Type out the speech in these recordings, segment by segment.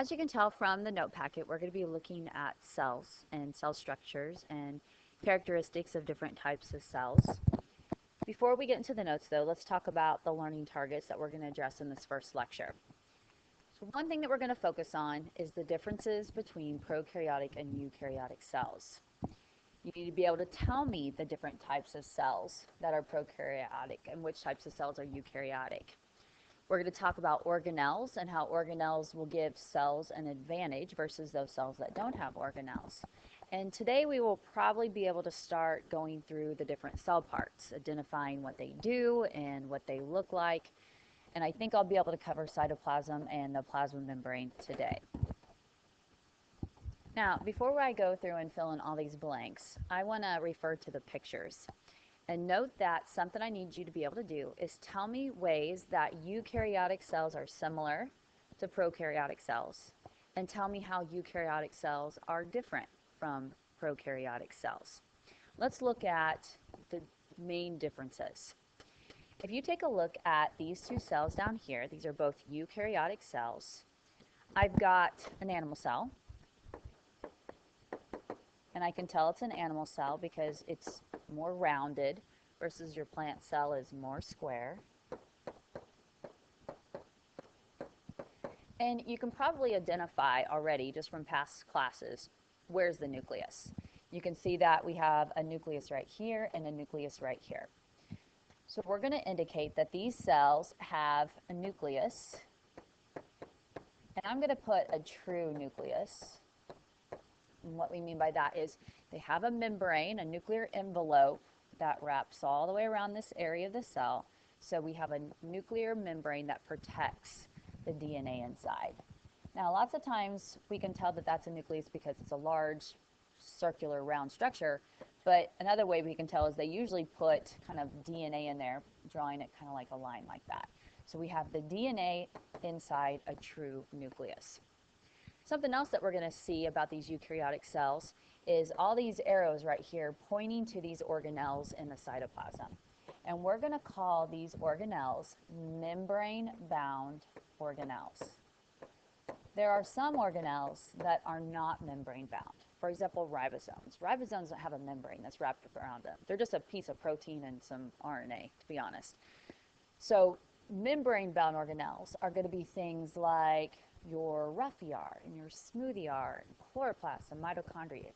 As you can tell from the note packet, we're going to be looking at cells and cell structures and characteristics of different types of cells. Before we get into the notes, though, let's talk about the learning targets that we're going to address in this first lecture. So one thing that we're going to focus on is the differences between prokaryotic and eukaryotic cells. You need to be able to tell me the different types of cells that are prokaryotic and which types of cells are eukaryotic. We're going to talk about organelles and how organelles will give cells an advantage versus those cells that don't have organelles. And today we will probably be able to start going through the different cell parts, identifying what they do and what they look like. And I think I'll be able to cover cytoplasm and the plasma membrane today. Now, before I go through and fill in all these blanks, I want to refer to the pictures. And note that something I need you to be able to do is tell me ways that eukaryotic cells are similar to prokaryotic cells, and tell me how eukaryotic cells are different from prokaryotic cells. Let's look at the main differences. If you take a look at these two cells down here, these are both eukaryotic cells. I've got an animal cell, and I can tell it's an animal cell because it's more rounded versus your plant cell is more square. And you can probably identify already just from past classes where's the nucleus. You can see that we have a nucleus right here and a nucleus right here. So we're going to indicate that these cells have a nucleus, and I'm going to put a true nucleus. And what we mean by that is they have a membrane, a nuclear envelope that wraps all the way around this area of the cell. So we have a nuclear membrane that protects the DNA inside. Now, lots of times we can tell that that's a nucleus because it's a large circular round structure, but another way we can tell is they usually put kind of DNA in there, drawing it kind of like a line like that. So we have the DNA inside a true nucleus. Something else that we're going to see about these eukaryotic cells is all these arrows right here pointing to these organelles in the cytoplasm. And we're going to call these organelles membrane-bound organelles. There are some organelles that are not membrane-bound. For example, ribosomes. Ribosomes don't have a membrane that's wrapped around them. They're just a piece of protein and some RNA, to be honest. So membrane-bound organelles are going to be things like your rough ER and your smooth ER, and chloroplasts and mitochondria.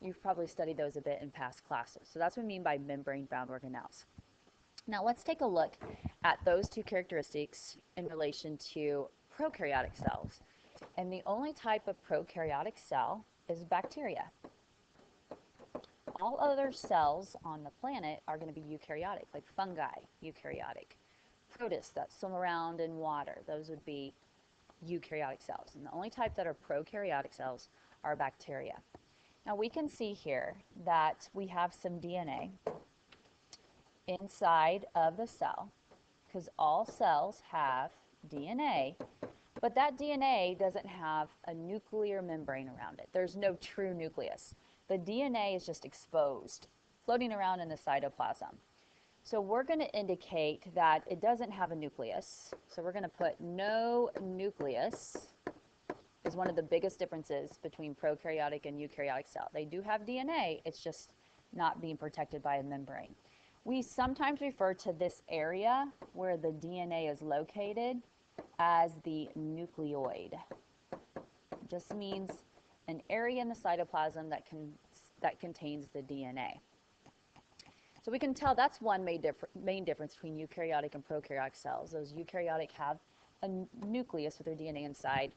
You've probably studied those a bit in past classes. So that's what we mean by membrane-bound organelles. Now let's take a look at those two characteristics in relation to prokaryotic cells. And the only type of prokaryotic cell is bacteria. All other cells on the planet are going to be eukaryotic, like fungi, eukaryotic. Protists that swim around in water, those would be eukaryotic cells. And the only type that are prokaryotic cells are bacteria. Now we can see here that we have some DNA inside of the cell, because all cells have DNA, but that DNA doesn't have a nuclear membrane around it. There's no true nucleus. The DNA is just exposed, floating around in the cytoplasm. So we're going to indicate that it doesn't have a nucleus. So we're going to put no nucleus is one of the biggest differences between prokaryotic and eukaryotic cell. They do have DNA, it's just not being protected by a membrane. We sometimes refer to this area where the DNA is located as the nucleoid. It just means an area in the cytoplasm that contains the DNA. So we can tell that's one main difference between eukaryotic and prokaryotic cells. Those eukaryotic have a nucleus with their DNA inside.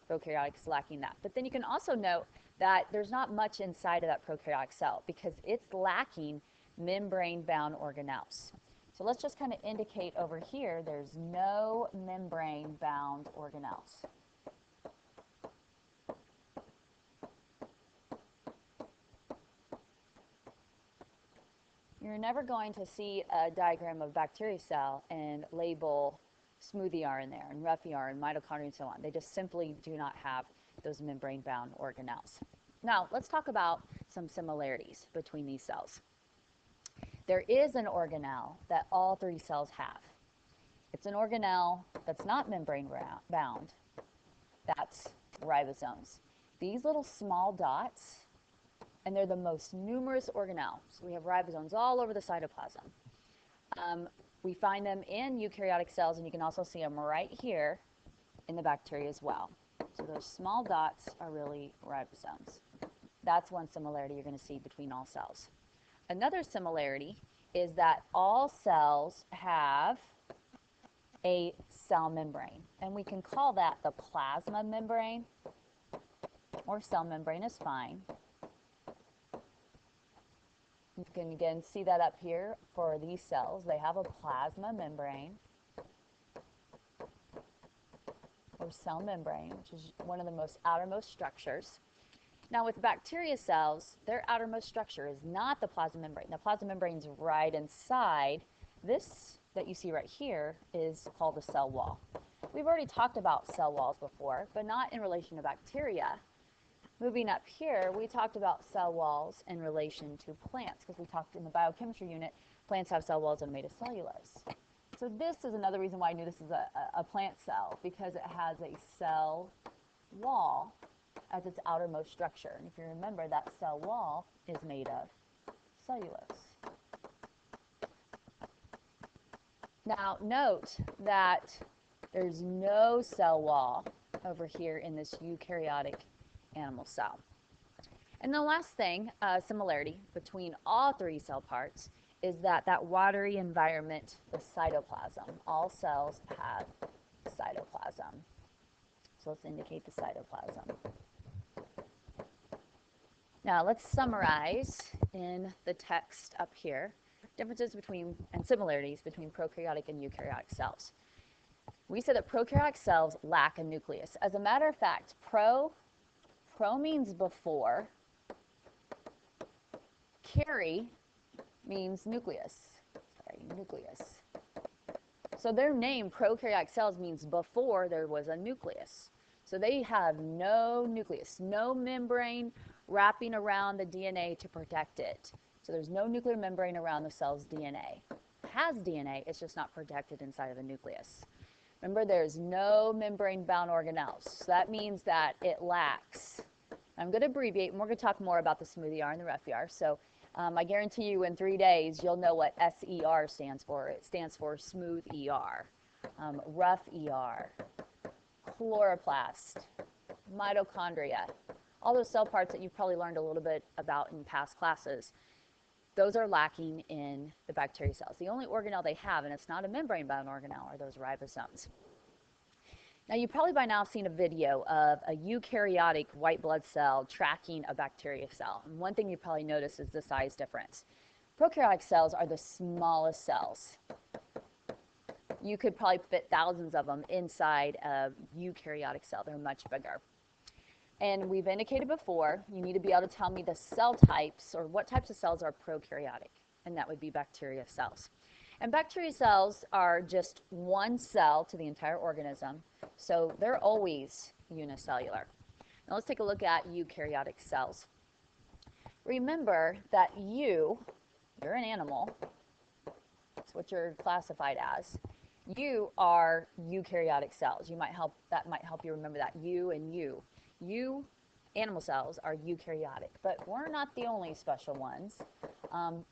Prokaryotic is lacking that. But then you can also note that there's not much inside of that prokaryotic cell because it's lacking membrane-bound organelles. So let's just kind of indicate over here there's no membrane-bound organelles. You're never going to see a diagram of bacteria cell and label smooth ER in there and rough ER and mitochondria and so on. They just simply do not have those membrane-bound organelles. Now, let's talk about some similarities between these cells. There is an organelle that all three cells have. It's an organelle that's not membrane-bound. That's ribosomes. These little small dots, and they're the most numerous organelle. So we have ribosomes all over the cytoplasm. We find them in eukaryotic cells, and you can also see them right here in the bacteria as well. So those small dots are really ribosomes. That's one similarity you're going to see between all cells. Another similarity is that all cells have a cell membrane, and we can call that the plasma membrane, or cell membrane is fine. You can again see that up here for these cells. They have a plasma membrane, or cell membrane, which is one of the most outermost structures. Now with bacteria cells, their outermost structure is not the plasma membrane. The plasma membrane is right inside. This that you see right here is called the cell wall. We've already talked about cell walls before, but not in relation to bacteria. Moving up here, we talked about cell walls in relation to plants, because we talked in the biochemistry unit, plants have cell walls that are made of cellulose. So this is another reason why I knew this is a plant cell, because it has a cell wall as its outermost structure. And if you remember, that cell wall is made of cellulose. Now note that there's no cell wall over here in this eukaryotic animal cell. And the last thing, similarity between all three cell parts, is that watery environment, the cytoplasm. All cells have cytoplasm. So let's indicate the cytoplasm. Now let's summarize in the text up here differences between and similarities between prokaryotic and eukaryotic cells. We said that prokaryotic cells lack a nucleus. As a matter of fact, pro means before, kary means nucleus. Nucleus. So their name, prokaryotic cells, means before there was a nucleus. So they have no nucleus, no membrane wrapping around the DNA to protect it. So there's no nuclear membrane around the cell's DNA. It has DNA, it's just not protected inside of the nucleus. Remember, there's no membrane-bound organelles. So that means that it lacks. I'm going to abbreviate, and we're going to talk more about the smooth ER and the rough ER. So I guarantee you in 3 days, you'll know what SER stands for. It stands for smooth ER, rough ER, chloroplast, mitochondria, all those cell parts that you've probably learned a little bit about in past classes. Those are lacking in the bacteria cells. The only organelle they have, and it's not a membrane-bound organelle, are those ribosomes. Now, you probably by now have seen a video of a eukaryotic white blood cell tracking a bacteria cell. And one thing you probably notice is the size difference. Prokaryotic cells are the smallest cells. You could probably fit thousands of them inside a eukaryotic cell. They're much bigger. And we've indicated before, you need to be able to tell me the cell types, or what types of cells are prokaryotic, and that would be bacteria cells. And bacteria cells are just one cell to the entire organism, so they're always unicellular. Now let's take a look at eukaryotic cells. Remember that you're an animal. That's what you're classified as. You are eukaryotic cells. That might help you remember that. You and you. You, animal cells, are eukaryotic, but we're not the only special ones.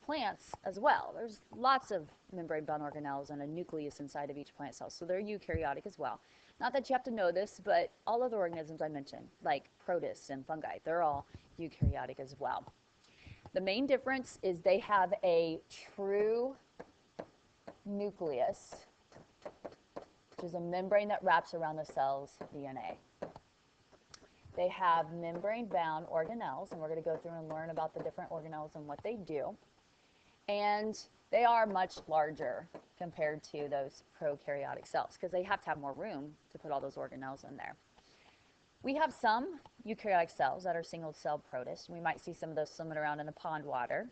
Plants as well. There's lots of membrane-bound organelles and a nucleus inside of each plant cell, so they're eukaryotic as well. Not that you have to know this, but all other organisms I mentioned, like protists and fungi, they're all eukaryotic as well. The main difference is they have a true nucleus, which is a membrane that wraps around the cell's DNA. They have membrane-bound organelles, and we're going to go through and learn about the different organelles and what they do. And they are much larger compared to those prokaryotic cells, because they have to have more room to put all those organelles in there. We have some eukaryotic cells that are single-cell protists. We might see some of those swimming around in the pond water.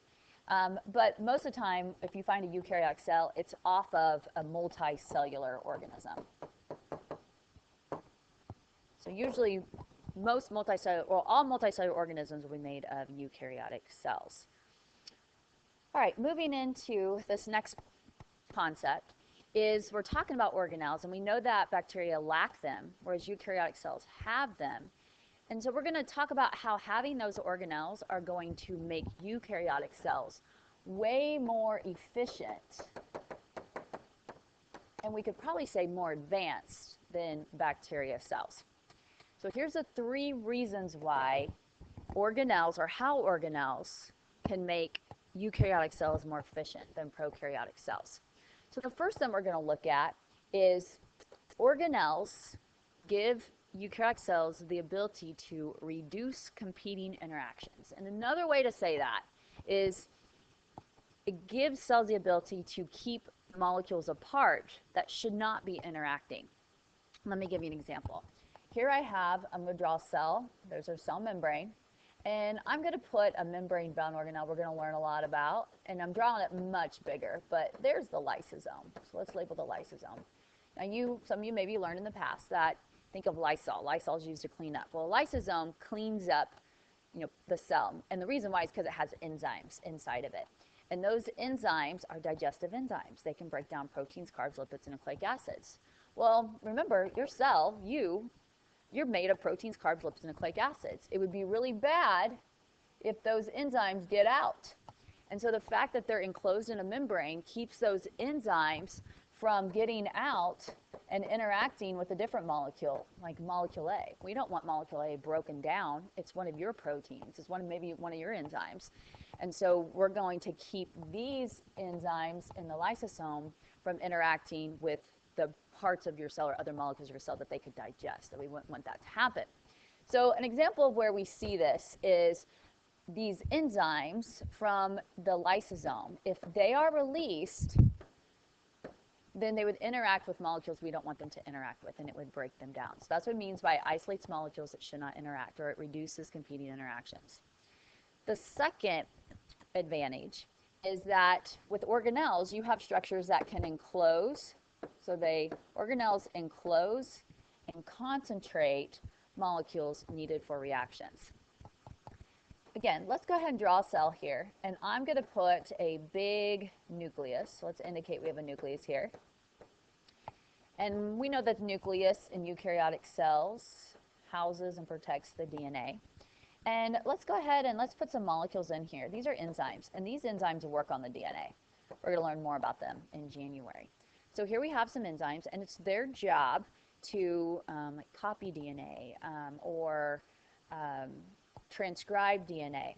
But most of the time, if you find a eukaryotic cell, it's off of a multicellular organism. So usually, most multicellular, or all multicellular organisms will be made of eukaryotic cells. All right, moving into this next concept is we're talking about organelles, and we know that bacteria lack them, whereas eukaryotic cells have them. And so we're going to talk about how having those organelles are going to make eukaryotic cells way more efficient, and we could probably say more advanced than bacteria cells. So here's the 3 reasons why organelles, or how organelles can make eukaryotic cells more efficient than prokaryotic cells. So the first thing we're going to look at is organelles give eukaryotic cells the ability to reduce competing interactions. And another way to say that is it gives cells the ability to keep molecules apart that should not be interacting. Let me give you an example. Here I'm going to draw a cell. There's our cell membrane. And I'm going to put a membrane-bound organelle we're going to learn a lot about. And I'm drawing it much bigger, but there's the lysosome. So let's label the lysosome. Now some of you maybe learned in the past that, think of Lysol. Lysol is used to clean up. Well, a lysosome cleans up, the cell. And the reason why is because it has enzymes inside of it. And those enzymes are digestive enzymes. They can break down proteins, carbs, lipids, and nucleic acids. Well, remember, your cell, you're made of proteins, carbs, lipids, and nucleic acids. It would be really bad if those enzymes get out. And so the fact that they're enclosed in a membrane keeps those enzymes from getting out and interacting with a different molecule, like molecule A. We don't want molecule A broken down. It's one of your proteins. It's maybe one of your enzymes. And so we're going to keep these enzymes in the lysosome from interacting with the parts of your cell or other molecules of your cell that they could digest. So we wouldn't want that to happen. So an example of where we see this is these enzymes from the lysosome. If they are released, then they would interact with molecules we don't want them to interact with, and it would break them down. So that's what it means by it isolates molecules that should not interact, or it reduces competing interactions. The second advantage is that with organelles, you have structures that can enclose. So organelles enclose and concentrate molecules needed for reactions. Again, let's go ahead and draw a cell here, and I'm going to put a big nucleus. So let's indicate we have a nucleus here. And we know that the nucleus in eukaryotic cells houses and protects the DNA. And let's go ahead and let's put some molecules in here. These are enzymes, and these enzymes work on the DNA. We're going to learn more about them in January. So here we have some enzymes, and it's their job to copy DNA or transcribe DNA.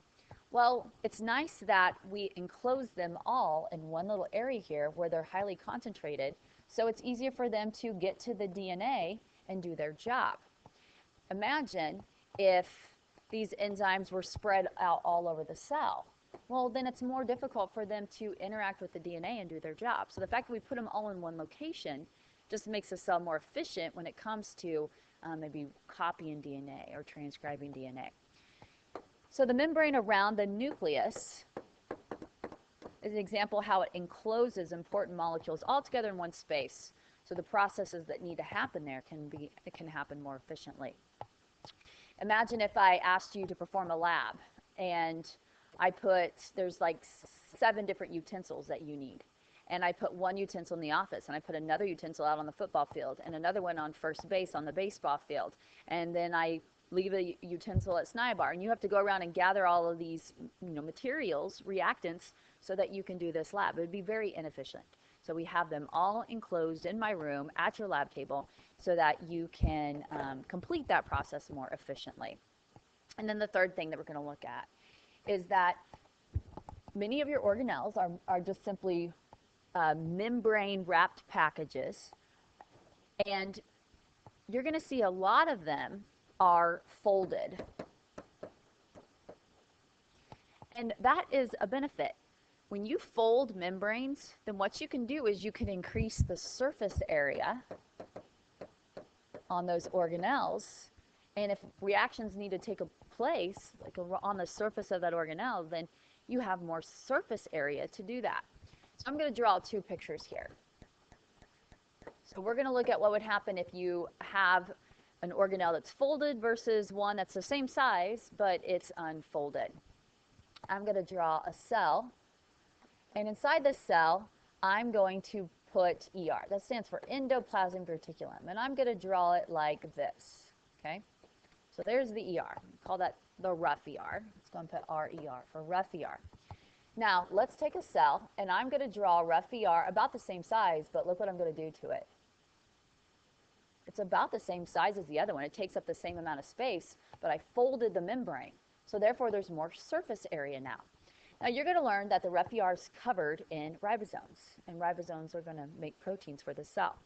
Well, it's nice that we enclose them all in one little area here where they're highly concentrated, so it's easier for them to get to the DNA and do their job. Imagine if these enzymes were spread out all over the cell. Well, then it's more difficult for them to interact with the DNA and do their job. So the fact that we put them all in one location just makes the cell more efficient when it comes to maybe copying DNA or transcribing DNA. So the membrane around the nucleus is an example of how it encloses important molecules all together in one space. So the processes that need to happen there can happen more efficiently. Imagine if I asked you to perform a lab, and there's like 7 different utensils that you need. And I put one utensil in the office, and I put another utensil out on the football field, and another one on first base on the baseball field. And then I leave a utensil at Snybar, and you have to go around and gather all of these materials, reactants, so that you can do this lab. It would be very inefficient. So we have them all enclosed in my room at your lab table so that you can complete that process more efficiently. And then the third thing that we're going to look at is that many of your organelles are just simply membrane-wrapped packages, and you're going to see a lot of them are folded. And that is a benefit. When you fold membranes, then what you can do is you can increase the surface area on those organelles, and if reactions need to take place, like on the surface of that organelle, then you have more surface area to do that. So I'm going to draw 2 pictures here. So we're going to look at what would happen if you have an organelle that's folded versus one that's the same size, but it's unfolded. I'm going to draw a cell, and inside this cell, I'm going to put ER. That stands for Endoplasmic Reticulum, and I'm going to draw it like this, okay? So there's the ER. Call that the rough ER. Let's go and put RER for rough ER. Now, let's take a cell, and I'm going to draw rough ER about the same size, but look what I'm going to do to it. It's about the same size as the other one. It takes up the same amount of space, but I folded the membrane. So therefore, there's more surface area now. Now, you're going to learn that the rough ER is covered in ribosomes, and ribosomes are going to make proteins for the cell.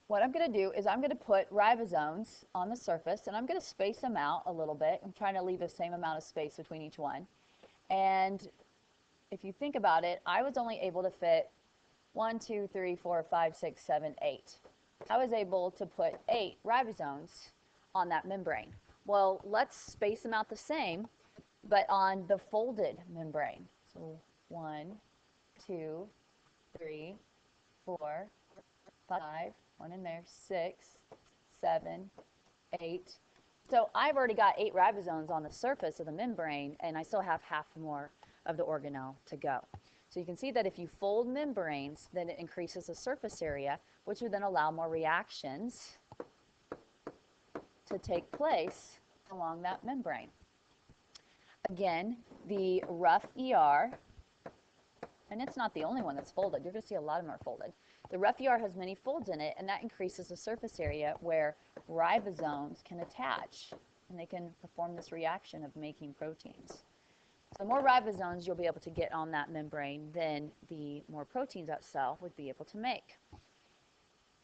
What I'm going to do is I'm going to put ribosomes on the surface, and I'm going to space them out a little bit. I'm trying to leave the same amount of space between each one. And if you think about it, I was only able to fit 1, 2, 3, 4, 5, 6, 7, 8. I was able to put 8 ribosomes on that membrane. Well, let's space them out the same, but on the folded membrane. So 1, 2, 3, 4, 5, 1 in there, 6, 7, 8. So I've already got 8 ribosomes on the surface of the membrane, and I still have half more of the organelle to go. So you can see that if you fold membranes, then it increases the surface area, which would then allow more reactions to take place along that membrane. Again, the rough ER, and it's not the only one that's folded. You're going to see a lot of them are folded. The rough ER has many folds in it, and that increases the surface area where ribosomes can attach, and they can perform this reaction of making proteins. The more ribosomes you'll be able to get on that membrane, then the more proteins that cell would be able to make.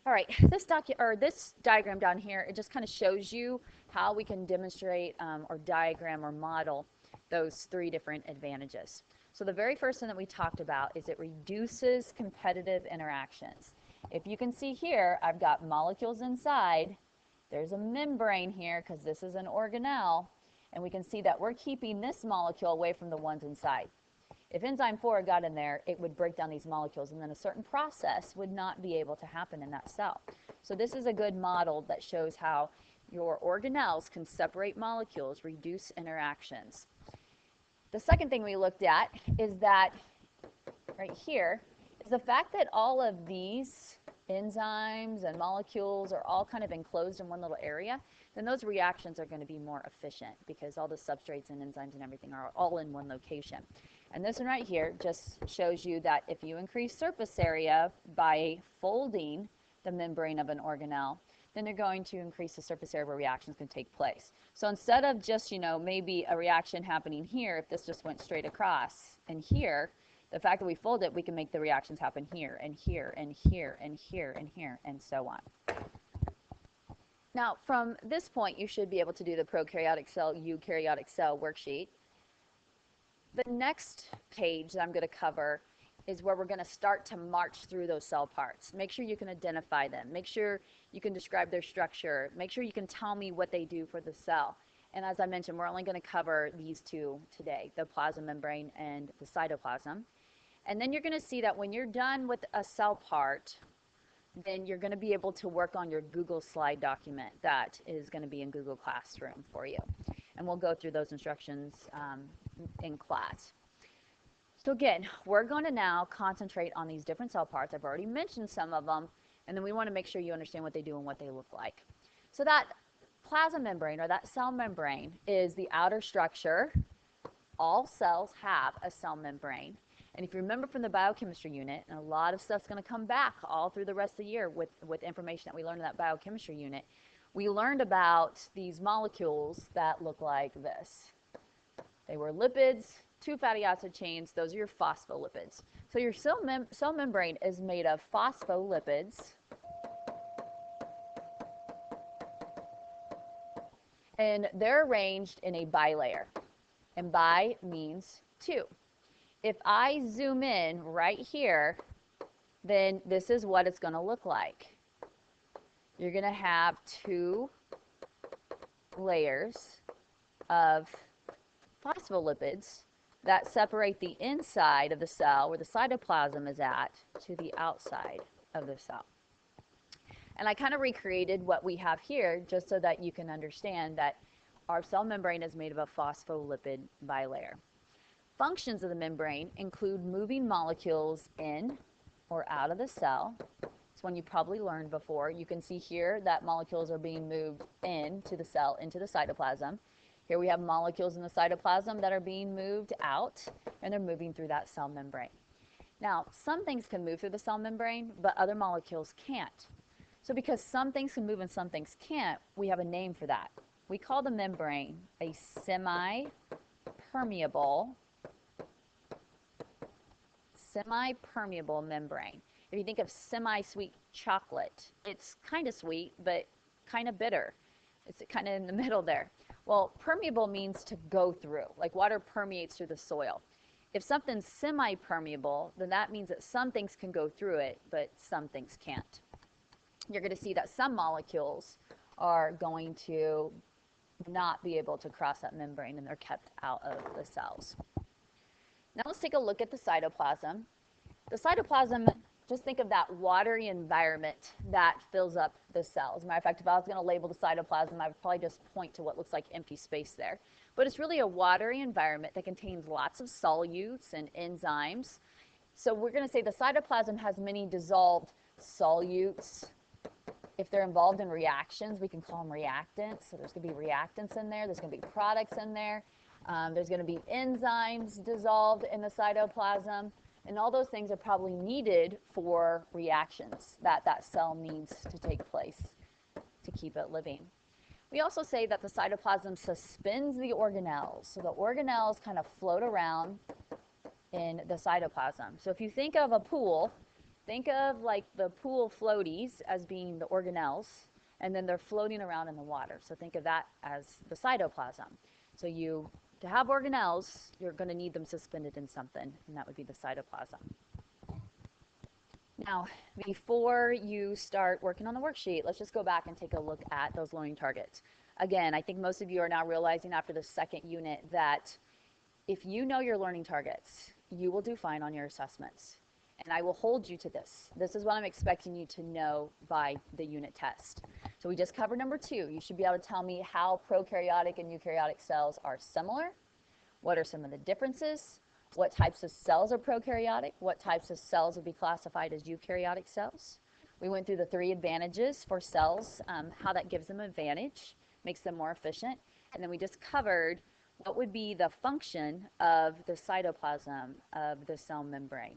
All right, this diagram down here, it just kind of shows you how we can demonstrate or diagram or model those 3 different advantages. So the very first thing that we talked about is it reduces competitive interactions. If you can see here, I've got molecules inside. There's a membrane here because this is an organelle. And we can see that we're keeping this molecule away from the ones inside. If enzyme 4 got in there, it would break down these molecules, and then a certain process would not be able to happen in that cell. So this is a good model that shows how your organelles can separate molecules, reduce interactions. The second thing we looked at is that right here is the fact that all of these enzymes and molecules are all kind of enclosed in one little area, then those reactions are going to be more efficient because all the substrates and enzymes and everything are all in one location. And this one right here just shows you that if you increase surface area by folding the membrane of an organelle, then you're going to increase the surface area where reactions can take place. So instead of just, maybe a reaction happening here, if this just went straight across and here, the fact that we fold it, we can make the reactions happen here and here and here and here and here and so on. Now, from this point, you should be able to do the prokaryotic cell, eukaryotic cell worksheet. The next page that I'm going to cover is where we're going to start to march through those cell parts. Make sure you can identify them. Make sure you can describe their structure. Make sure you can tell me what they do for the cell. And as I mentioned, we're only going to cover these 2 today, the plasma membrane and the cytoplasm. And then you're going to see that when you're done with a cell part, then you're going to be able to work on your Google slide document that is going to be in Google Classroom for you. And we'll go through those instructions in class. So again, we're going to now concentrate on these different cell parts. I've already mentioned some of them, and then we want to make sure you understand what they do and what they look like. So that plasma membrane, or that cell membrane, is the outer structure. All cells have a cell membrane. And if you remember from the biochemistry unit, and a lot of stuff's going to come back all through the rest of the year with information that we learned in that biochemistry unit, we learned about these molecules that look like this. They were lipids, 2 fatty acid chains. Those are your phospholipids. So your cell membrane is made of phospholipids. And they're arranged in a bilayer. And bi means 2. If I zoom in right here, then this is what it's going to look like. You're going to have 2 layers of phospholipids that separate the inside of the cell, where the cytoplasm is at, to the outside of the cell. And I kind of recreated what we have here just so that you can understand that our cell membrane is made of a phospholipid bilayer. Functions of the membrane include moving molecules in or out of the cell, It's one you probably learned before. You can see here that molecules are being moved into the cell, into the cytoplasm. Here we have molecules in the cytoplasm that are being moved out, and they're moving through that cell membrane. Now, some things can move through the cell membrane, but other molecules can't. So because some things can move and some things can't, we have a name for that. We call the membrane a semi-permeable membrane. If you think of semi-sweet chocolate, it's kind of sweet, but kind of bitter. It's kind of in the middle there. Well, permeable means to go through, like water permeates through the soil. If something's semi-permeable, then that means that some things can go through it, but some things can't. You're going to see that some molecules are going to not be able to cross that membrane, and they're kept out of the cells. Now let's take a look at the cytoplasm. The cytoplasm, just think of that watery environment that fills up the cells. As a matter of fact, if I was going to label the cytoplasm, I would probably just point to what looks like empty space there. But it's really a watery environment that contains lots of solutes and enzymes. So we're going to say the cytoplasm has many dissolved solutes. If they're involved in reactions, we can call them reactants. So there's going to be reactants in there. There's going to be products in there. There's going to be enzymes dissolved in the cytoplasm. And all those things are probably needed for reactions that that cell needs to take place to keep it living. We also say that the cytoplasm suspends the organelles. So the organelles kind of float around in the cytoplasm. So if you think of a pool, think of like the pool floaties as being the organelles, and then they're floating around in the water. So think of that as the cytoplasm. So to have organelles, you're going to need them suspended in something, and that would be the cytoplasm. Now, before you start working on the worksheet, let's just go back and take a look at those learning targets. Again, I think most of you are now realizing after the second unit that if you know your learning targets, you will do fine on your assessments. And I will hold you to this. This is what I'm expecting you to know by the unit test. So we just covered number 2. You should be able to tell me how prokaryotic and eukaryotic cells are similar. What are some of the differences? What types of cells are prokaryotic? What types of cells would be classified as eukaryotic cells? We went through the 3 advantages for cells, how that gives them advantage, makes them more efficient. And then we just covered what would be the function of the cytoplasm of the cell membrane.